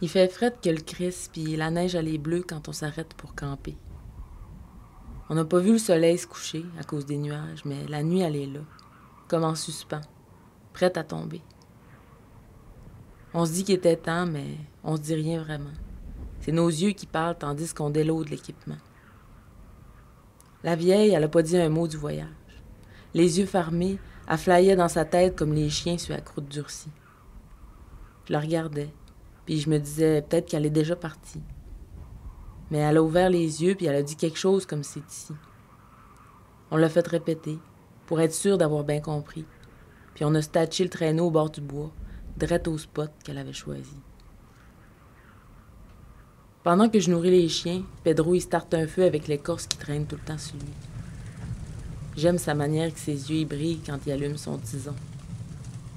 Il fait fret que le Christ, puis la neige elle est bleue quand on s'arrête pour camper. On n'a pas vu le soleil se coucher à cause des nuages, mais la nuit elle est là, comme en suspens, prête à tomber. On se dit qu'il était temps, mais on se dit rien vraiment. C'est nos yeux qui parlent tandis qu'on déloade l'équipement. La vieille, elle a pas dit un mot du voyage. Les yeux fermés, elle flyait dans sa tête comme les chiens sur la croûte durcie. Je la regardais, puis je me disais peut-être qu'elle est déjà partie. Mais elle a ouvert les yeux, puis elle a dit quelque chose comme c'est ici. On l'a fait répéter, pour être sûr d'avoir bien compris. Puis on a statché le traîneau au bord du bois, drette au spot qu'elle avait choisi. Pendant que je nourris les chiens, Pedro, il starte un feu avec l'écorce qui traîne tout le temps sur lui. J'aime sa manière que ses yeux y brillent quand il allume son tison.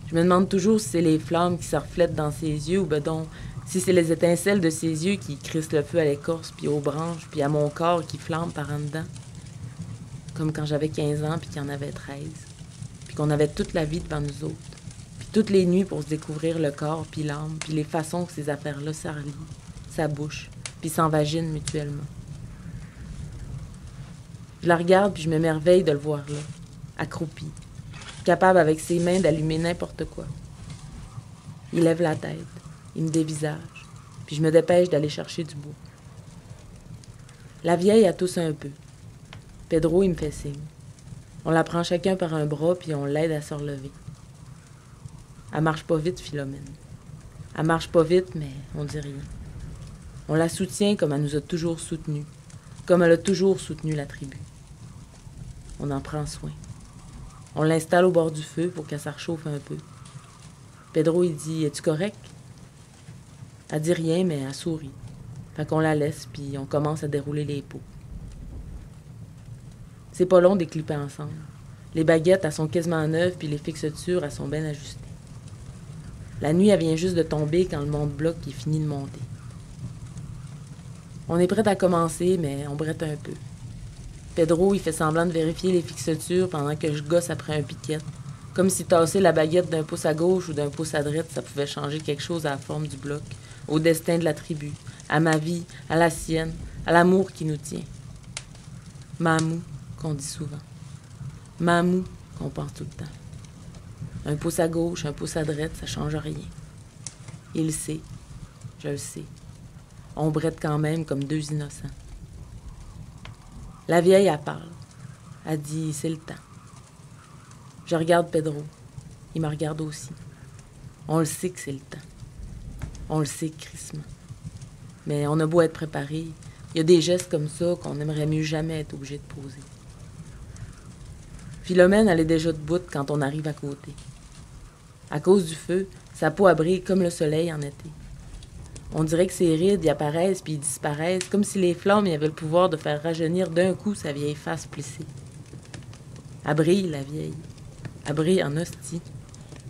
Je me demande toujours si c'est les flammes qui se reflètent dans ses yeux ou ben donc si c'est les étincelles de ses yeux qui crissent le feu à l'écorce, puis aux branches, puis à mon corps qui flambe par en dedans. Comme quand j'avais 15 ans puis qu'il y en avait 13. Puis qu'on avait toute la vie devant nous autres. Puis toutes les nuits pour se découvrir le corps puis l'âme, puis les façons que ces affaires-là s'arlient, sa bouche, puis s'envaginent mutuellement. Je la regarde puis je m'émerveille de le voir là, accroupi, capable avec ses mains d'allumer n'importe quoi. Il lève la tête, il me dévisage, puis je me dépêche d'aller chercher du bois. La vieille a tousse un peu. Pedro, il me fait signe. On la prend chacun par un bras puis on l'aide à se relever. Elle marche pas vite, Philomène. Elle marche pas vite, mais on dit rien. On la soutient comme elle nous a toujours soutenus, comme elle a toujours soutenu la tribu. On en prend soin. On l'installe au bord du feu pour qu'elle se réchauffe un peu. Pedro, il dit « Es-tu correct? » Elle dit rien, mais elle sourit. Fait qu'on la laisse, puis on commence à dérouler les pots. C'est pas long d'écliper ensemble. Les baguettes, elles sont quasiment neuves, puis les fixatures, elles sont bien ajustées. La nuit, elle vient juste de tomber quand le monte-bloc est fini de monter. On est prêt à commencer, mais on brette un peu. Pedro, il fait semblant de vérifier les fixatures pendant que je gosse après un piquet, comme si tasser la baguette d'un pouce à gauche ou d'un pouce à droite, ça pouvait changer quelque chose à la forme du bloc, au destin de la tribu, à ma vie, à la sienne, à l'amour qui nous tient. Mamou, qu'on dit souvent. Mamou, qu'on pense tout le temps. Un pouce à gauche, un pouce à droite, ça change rien. Il le sait, je le sais. On brette quand même comme deux innocents. La vieille, elle parle. Elle dit « c'est le temps ». Je regarde Pedro. Il me regarde aussi. On le sait que c'est le temps. On le sait crissement. Mais on a beau être préparé, il y a des gestes comme ça qu'on aimerait mieux jamais être obligé de poser. Philomène, elle est déjà debout quand on arrive à côté. À cause du feu, sa peau brille comme le soleil en été. On dirait que ses rides y apparaissent puis y disparaissent, comme si les flammes y avaient le pouvoir de faire rajeunir d'un coup sa vieille face plissée. Elle brille, la vieille. Elle brille en hostie.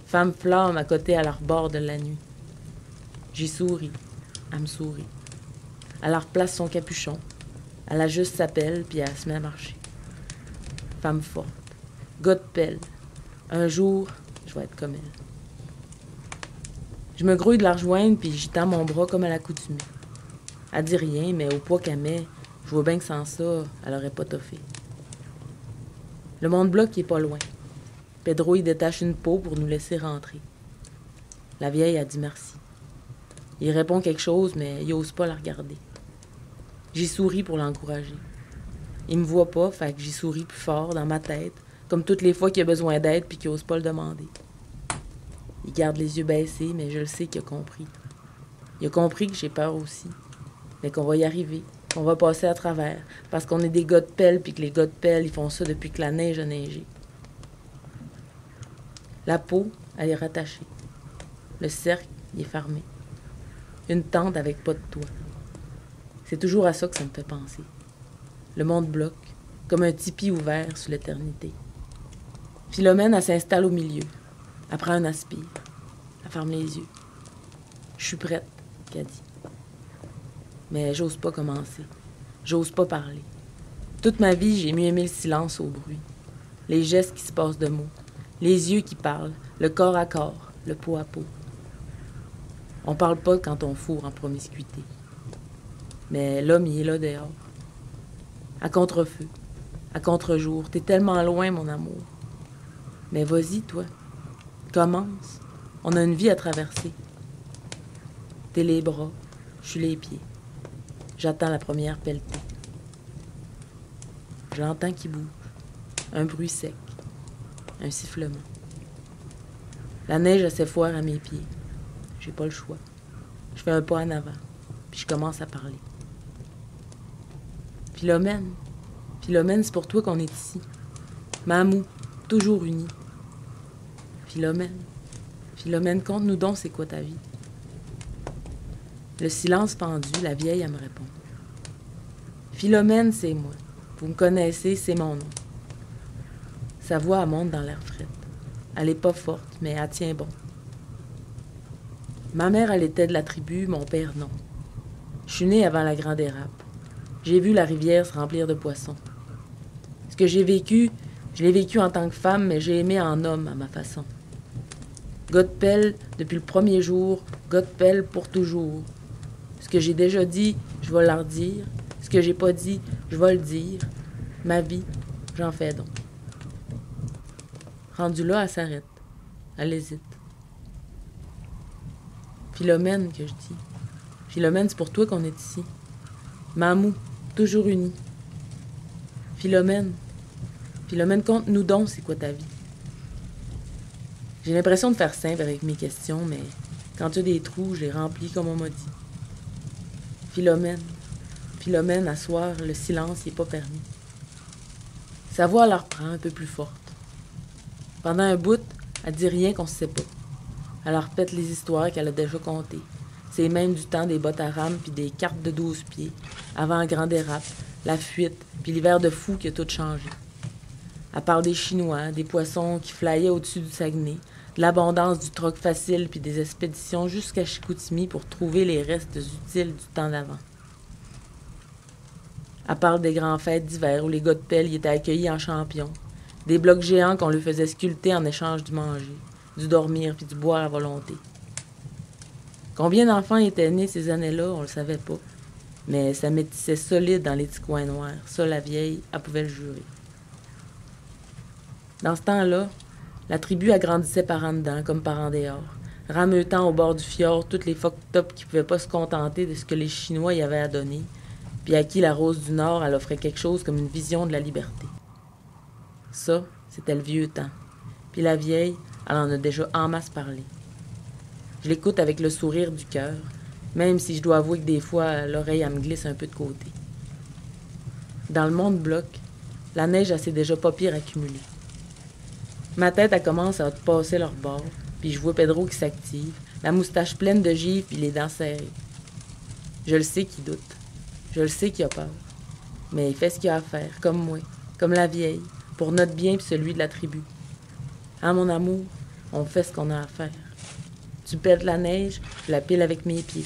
Femme flamme à côté à leur bord de la nuit. J'y souris. Elle me sourit. Elle replace son capuchon. Elle ajuste sa pelle puis elle se met à marcher. Femme forte. Gars de pelle. Un jour, je vais être comme elle. Je me grouille de la rejoindre, puis j'y tends mon bras comme à l'accoutumée. Elle dit rien, mais au poids qu'elle met, je vois bien que sans ça, elle aurait pas toffé. Le monte-bloc est pas loin. Pedro, il détache une peau pour nous laisser rentrer. La vieille a dit merci. Il répond quelque chose, mais il ose pas la regarder. J'y souris pour l'encourager. Il me voit pas, fait que j'y souris plus fort dans ma tête, comme toutes les fois qu'il a besoin d'aide puis qu'il ose pas le demander. Il garde les yeux baissés, mais je le sais qu'il a compris. Il a compris que j'ai peur aussi, mais qu'on va y arriver, qu'on va passer à travers, parce qu'on est des gars de pelle, puis que les gars de pelle, ils font ça depuis que la neige a neigé. La peau, elle est rattachée. Le cercle, il est fermé. Une tente avec pas de toit. C'est toujours à ça que ça me fait penser. Le monde bloque, comme un tipi ouvert sur l'éternité. Philomène, elle s'installe au milieu. Elle prend un aspire. Elle ferme les yeux. « Je suis prête », qu'elle dit. Mais j'ose pas commencer. J'ose pas parler. Toute ma vie, j'ai mieux aimé le silence au bruit. Les gestes qui se passent de mots. Les yeux qui parlent. Le corps à corps. Le peau à peau. On parle pas quand on fourre en promiscuité. Mais l'homme, il est là dehors. À contre-feu, à contre-jour. T'es tellement loin, mon amour. Mais vas-y, toi. Commence. On a une vie à traverser. T'es les bras, je suis les pieds. J'attends la première pelletée. Je l'entends qui bouge. Un bruit sec. Un sifflement. La neige a ses foires à mes pieds. J'ai pas le choix. Je fais un pas en avant, puis je commence à parler. Philomène, Philomène, c'est pour toi qu'on est ici. Mamou, toujours unis. Philomène, Philomène, conte-nous donc c'est quoi ta vie. Le silence pendu, la vieille, elle me répond. Philomène, c'est moi. Vous me connaissez, c'est mon nom. Sa voix, elle monte dans l'air frais. Elle est pas forte, mais elle tient bon. Ma mère, elle était de la tribu, mon père, non. Je suis née avant la grande érape. J'ai vu la rivière se remplir de poissons. Ce que j'ai vécu, je l'ai vécu en tant que femme, mais j'ai aimé en homme à ma façon. Godpelle, depuis le premier jour, Godpelle pour toujours. Ce que j'ai déjà dit, je vais leur dire. Ce que j'ai pas dit, je vais le dire. Ma vie, j'en fais donc. Rendue là, elle s'arrête. Elle hésite. Philomène, que je dis. Philomène, c'est pour toi qu'on est ici. Mamou, toujours unis. Philomène, Philomène, conte-nous donc c'est quoi ta vie. J'ai l'impression de faire simple avec mes questions, mais quand tu as des trous, je les remplis comme on m'a dit. Philomène, Philomène, à soir, le silence n'est pas permis. Sa voix la reprend un peu plus forte. Pendant un bout, elle dit rien qu'on ne sait pas. Elle leur répète les histoires qu'elle a déjà contées. C'est même du temps des bottes à rames puis des cartes de 12 pieds, avant la grande érape, la fuite, puis l'hiver de fou qui a tout changé. Elle parle des Chinois, des poissons qui flyaient au-dessus du Saguenay, de l'abondance du troc facile puis des expéditions jusqu'à Chicoutimi pour trouver les restes utiles du temps d'avant. Elle parle des grands fêtes d'hiver où les gars de pelle y étaient accueillis en champions, des blocs géants qu'on lui faisait sculpter en échange du manger, du dormir puis du boire à volonté. Combien d'enfants étaient nés ces années-là, on le savait pas. Mais ça métissait solide dans les petits coins noirs. Ça, la vieille, elle pouvait le jurer. Dans ce temps-là, la tribu agrandissait par en dedans, comme par en dehors, rameutant au bord du fjord toutes les fuck-top qui pouvaient pas se contenter de ce que les Chinois y avaient à donner, puis à qui la Rose du Nord, elle offrait quelque chose comme une vision de la liberté. Ça, c'était le vieux temps. Puis la vieille, elle en a déjà en masse parlé. Je l'écoute avec le sourire du cœur, même si je dois avouer que des fois, l'oreille, elle me glisse un peu de côté. Dans le monde bloc, la neige, elle s'est déjà pas pire accumulée. Ma tête, elle commence à passer leur bord, puis je vois Pedro qui s'active, la moustache pleine de givre puis les dents serrées. Je le sais qu'il doute. Je le sais qu'il a peur. Mais il fait ce qu'il a à faire, comme moi, comme la vieille, pour notre bien puis celui de la tribu. Hein, mon amour, on fait ce qu'on a à faire. Tu pètes la neige, je la pile avec mes pieds.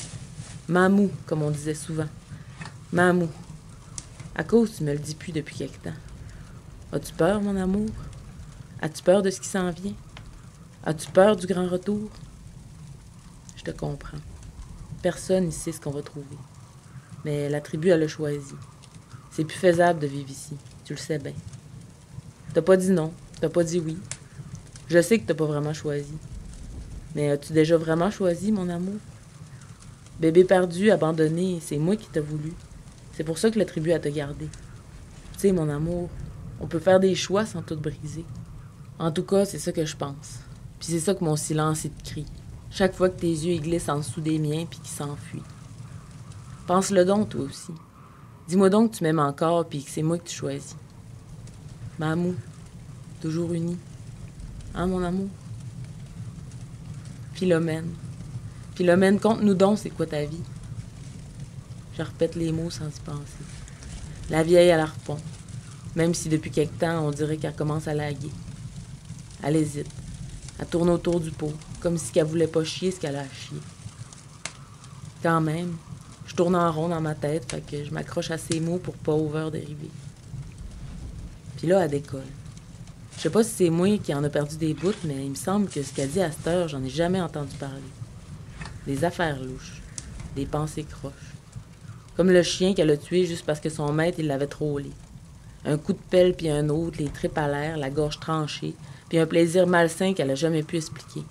Mamou, comme on disait souvent. Mamou. À cause, tu me le dis plus depuis quelque temps. As-tu peur, mon amour? As-tu peur de ce qui s'en vient? As-tu peur du grand retour? Je te comprends. Personne ne sait ce qu'on va trouver. Mais la tribu, elle a choisi. C'est plus faisable de vivre ici. Tu le sais bien. T'as pas dit non. T'as pas dit oui. Je sais que t'as pas vraiment choisi. Mais as-tu déjà vraiment choisi, mon amour? Bébé perdu, abandonné, c'est moi qui t'ai voulu. C'est pour ça que la tribu a te gardé. Tu sais, mon amour, on peut faire des choix sans tout briser. En tout cas, c'est ça que je pense. Puis c'est ça que mon silence est de cri. Chaque fois que tes yeux y glissent en dessous des miens puis qu'ils s'enfuient. Pense-le donc, toi aussi. Dis-moi donc que tu m'aimes encore puis que c'est moi que tu choisis. Mamou, toujours unis. Hein, mon amour? Philomène. Philomène, conte-nous donc c'est quoi ta vie. Je répète les mots sans y penser. La vieille, elle la répond. Même si depuis quelque temps, on dirait qu'elle commence à laguer. Elle hésite. Elle tourne autour du pot, comme si elle voulait pas chier ce qu'elle a à chier. Quand même, je tourne en rond dans ma tête, fait que je m'accroche à ses mots pour pas over-dériver. Puis là, elle décolle. Je sais pas si c'est moi qui en a perdu des bouts, mais il me semble que ce qu'elle dit à cette heure, j'en ai jamais entendu parler. des affaires louches, des pensées croches. Comme le chien qu'elle a tué juste parce que son maître il l'avait trôlé. Un coup de pelle puis un autre, les tripes à l'air, la gorge tranchée, puis un plaisir malsain qu'elle a jamais pu expliquer.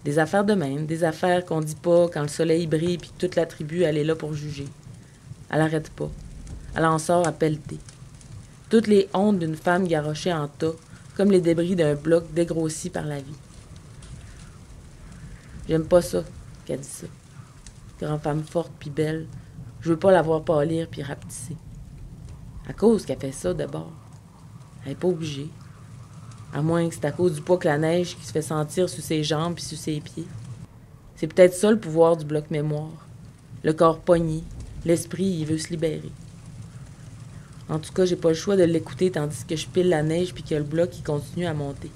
Des affaires de même, des affaires qu'on dit pas quand le soleil brille puis que toute la tribu elle est là pour juger. Elle arrête pas. Elle en sort à pelleter. Toutes les hontes d'une femme garrochée en tas, comme les débris d'un bloc dégrossi par la vie. J'aime pas ça, qu'elle dit ça. Grande femme forte puis belle, je veux pas la voir pâlir puis rapetisser. À cause qu'elle fait ça d'abord. Elle est pas obligée. À moins que c'est à cause du poids que la neige qui se fait sentir sur ses jambes puis sur ses pieds. C'est peut-être ça le pouvoir du bloc mémoire. Le corps pogné, l'esprit il veut se libérer. En tout cas, j'ai pas le choix de l'écouter tandis que je pile la neige puis que le bloc il continue à monter.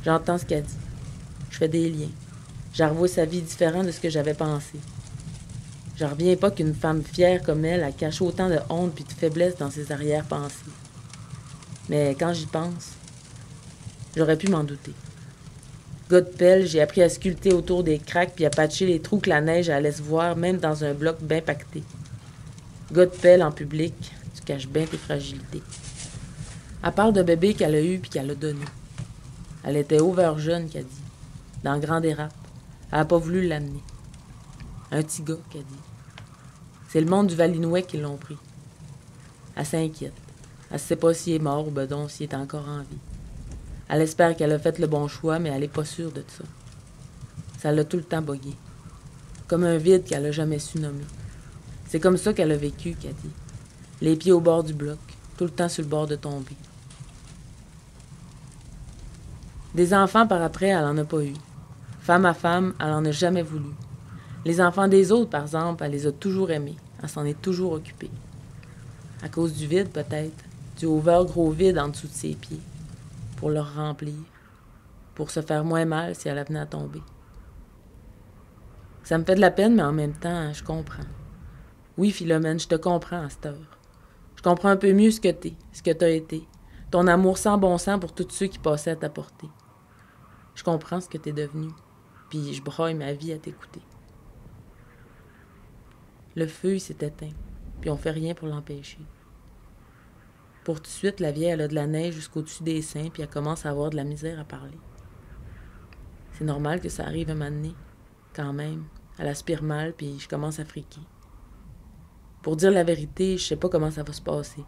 J'entends ce qu'elle dit. Je fais des liens. Je revois sa vie différente de ce que j'avais pensé. Je reviens pas qu'une femme fière comme elle cache autant de honte puis de faiblesse dans ses arrière-pensées. Mais quand j'y pense, j'aurais pu m'en douter. Gars de pelle, j'ai appris à sculpter autour des craques puis à patcher les trous que la neige allait se voir, même dans un bloc bien pacté. Gars de pelle en public, tu caches bien tes fragilités. Elle parle de bébé qu'elle a eu puis qu'elle a donné. Elle était over jeune, qu'elle dit. Dans le grand dérap. Elle a pas voulu l'amener. Un petit gars, qu'elle dit. C'est le monde du Valinouet qui l'ont pris. Elle s'inquiète. Elle sait pas s'il est mort ou bedon, s'il est encore en vie. Elle espère qu'elle a fait le bon choix, mais elle est pas sûre de ça. Ça l'a tout le temps bogué. Comme un vide qu'elle a jamais su nommer. C'est comme ça qu'elle a vécu, qu'elle dit. Les pieds au bord du bloc, tout le temps sur le bord de tomber. Des enfants par après, elle en a pas eu. Femme à femme, elle en a jamais voulu. Les enfants des autres, par exemple, elle les a toujours aimés. Elle s'en est toujours occupée. À cause du vide, peut-être. Du over gros vide en dessous de ses pieds. Pour le remplir. Pour se faire moins mal si elle venait à tomber. Ça me fait de la peine, mais en même temps, je comprends. Oui, Philomène, je te comprends à cette heure. Je comprends un peu mieux ce que t'es, ce que t'as été. Ton amour sans bon sens pour tous ceux qui passaient à ta portée. Je comprends ce que t'es devenu. Puis je broye ma vie à t'écouter. Le feu, il s'est éteint, puis on fait rien pour l'empêcher. Pour tout de suite, la vieille, elle a de la neige jusqu'au-dessus des seins, puis elle commence à avoir de la misère à parler. C'est normal que ça arrive à un moment donné, quand même. Elle aspire mal, puis je commence à friquer. Pour dire la vérité, je sais pas comment ça va se passer.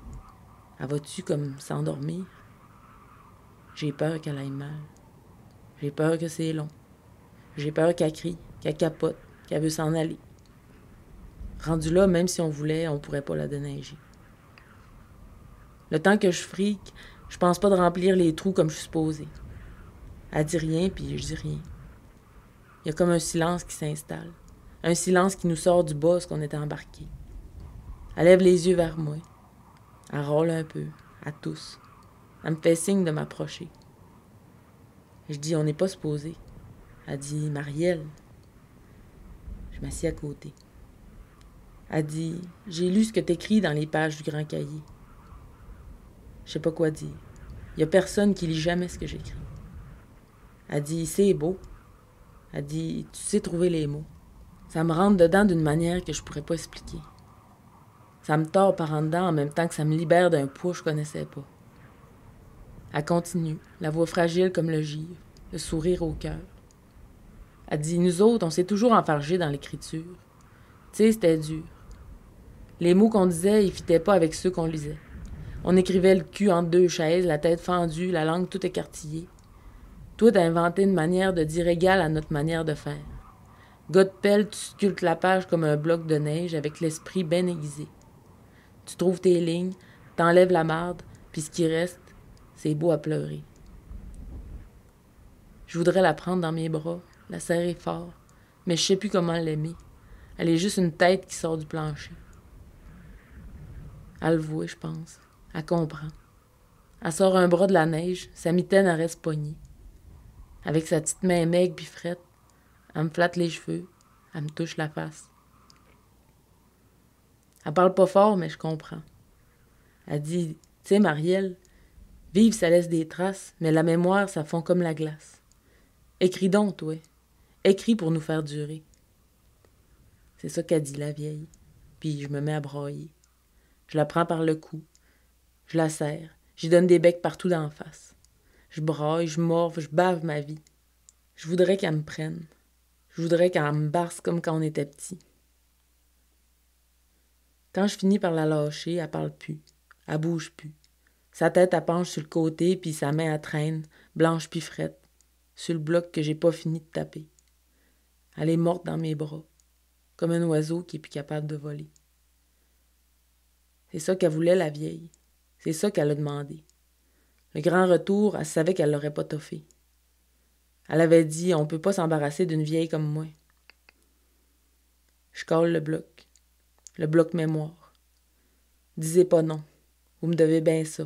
Elle va-tu comme s'endormir? J'ai peur qu'elle aille mal. J'ai peur que c'est long. J'ai peur qu'elle crie, qu'elle capote, qu'elle veut s'en aller. Rendu là, même si on voulait, on pourrait pas la déneiger. Le temps que je frique, je pense pas de remplir les trous comme je suis supposée. Elle dit rien, puis je dis rien. Il y a comme un silence qui s'installe. Un silence qui nous sort du bas, ce qu'on était embarqué. Elle lève les yeux vers moi. Elle rôle un peu, à tous. Elle me fait signe de m'approcher. Je dis, on n'est pas supposé. Elle dit, Marielle. Je m'assieds à côté. Elle dit, j'ai lu ce que t'écris dans les pages du grand cahier. Je sais pas quoi dire. Il y a personne qui lit jamais ce que j'écris. Elle dit, c'est beau. Elle dit, tu sais trouver les mots. Ça me rentre dedans d'une manière que je pourrais pas expliquer. Ça me tord par en dedans en même temps que ça me libère d'un poids que je connaissais pas. Elle continue, la voix fragile comme le givre, le sourire au cœur. Elle dit, nous autres, on s'est toujours enfargés dans l'écriture. Tu sais, c'était dur. Les mots qu'on disait, ils fitaient pas avec ceux qu'on lisait. On écrivait le cul entre deux chaises, la tête fendue, la langue toute écartillée. Toi, t'as inventé une manière de dire égale à notre manière de faire. Gars de pelle, tu sculptes la page comme un bloc de neige avec l'esprit bien aiguisé. Tu trouves tes lignes, t'enlèves la marde, puis ce qui reste, c'est beau à pleurer. Je voudrais la prendre dans mes bras, la serrer fort, mais je sais plus comment l'aimer. Elle est juste une tête qui sort du plancher. Elle le voit, je pense. Elle comprend. Elle sort un bras de la neige, sa mitaine elle reste poignée. Avec sa petite main maigre puis frette, elle me flatte les cheveux, elle me touche la face. Elle parle pas fort, mais je comprends. Elle dit, tu sais, Marielle, vivre, ça laisse des traces, mais la mémoire, ça fond comme la glace. Écris donc, toi. écrit pour nous faire durer. C'est ça qu'a dit la vieille. Puis je me mets à brailler. Je la prends par le cou. Je la serre. J'y donne des becs partout d'en face. Je braille, je morve, je bave ma vie. Je voudrais qu'elle me prenne. Je voudrais qu'elle me barce comme quand on était petit. Quand je finis par la lâcher, elle parle plus. Elle bouge plus. Sa tête, elle penche sur le côté, puis sa main, elle traîne, blanche puis frette, sur le bloc que j'ai pas fini de taper. Elle est morte dans mes bras, comme un oiseau qui est plus capable de voler. C'est ça qu'elle voulait, la vieille. C'est ça qu'elle a demandé. Le grand retour, elle savait qu'elle l'aurait pas toffé. Elle avait dit, on peut pas s'embarrasser d'une vieille comme moi. Je colle le bloc mémoire. Disez pas non, vous me devez bien ça.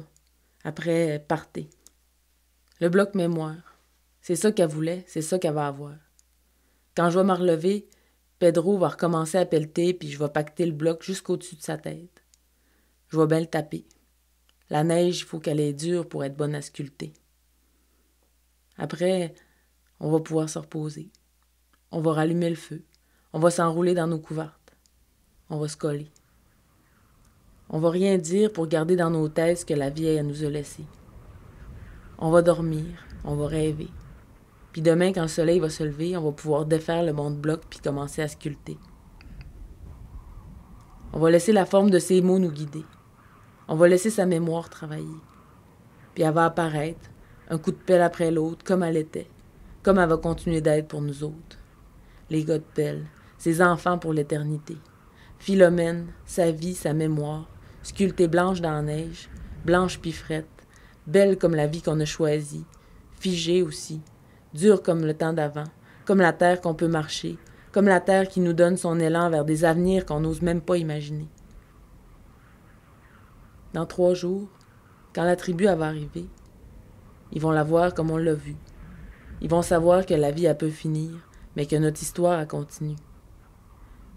Après, partez. Le bloc mémoire, c'est ça qu'elle voulait, c'est ça qu'elle va avoir. Quand je vais me relever, Pedro va recommencer à pelleter, puis je vais pacter le bloc jusqu'au-dessus de sa tête. Je vais bien le taper. La neige, il faut qu'elle est dure pour être bonne à sculpter. Après, on va pouvoir se reposer. On va rallumer le feu. On va s'enrouler dans nos couvertes. On va se coller. On va rien dire pour garder dans nos têtes ce que la vieille nous a laissé. On va dormir, on va rêver. Puis demain, quand le soleil va se lever, on va pouvoir défaire le monde bloc puis commencer à sculpter. On va laisser la forme de ses mots nous guider. On va laisser sa mémoire travailler. Puis elle va apparaître, un coup de pelle après l'autre, comme elle était, comme elle va continuer d'être pour nous autres. Les gars de pelle, ses enfants pour l'éternité. Philomène, sa vie, sa mémoire, sculptée blanche dans la neige, blanche puis frette, belle comme la vie qu'on a choisie, figée aussi, dure comme le temps d'avant, comme la terre qu'on peut marcher, comme la terre qui nous donne son élan vers des avenirs qu'on n'ose même pas imaginer. Dans 3 jours, quand la tribu va arriver, ils vont la voir comme on l'a vu. Ils vont savoir que la vie, elle peut finir, mais que notre histoire, elle continue.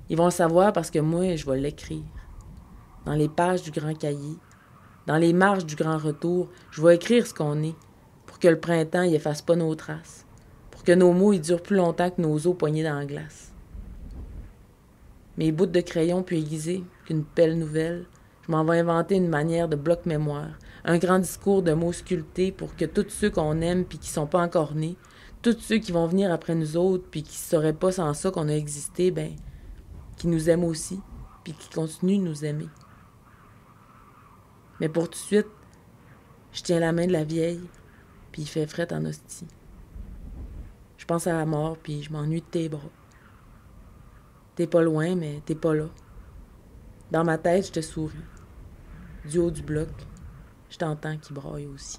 Ils vont le savoir parce que moi, je vais l'écrire. Dans les pages du grand cahier, dans les marges du grand retour, je vais écrire ce qu'on est, pour que le printemps y efface pas nos traces, pour que nos mots y durent plus longtemps que nos os poignés dans la glace. Mes bouts de crayon plus aiguisés qu'une pelle nouvelle, je m'en vais inventer une manière de bloc-mémoire, un grand discours de mots sculptés pour que tous ceux qu'on aime puis qui sont pas encore nés, tous ceux qui vont venir après nous autres puis qui sauraient pas sans ça qu'on a existé, ben, qui nous aiment aussi puis qui continuent de nous aimer. Mais pour tout de suite, je tiens la main de la vieille puis il fait fret en hostie. Je pense à la mort puis je m'ennuie de tes bras. T'es pas loin, mais t'es pas là. Dans ma tête, je te souris. Du haut du bloc, je t'entends qui braille aussi.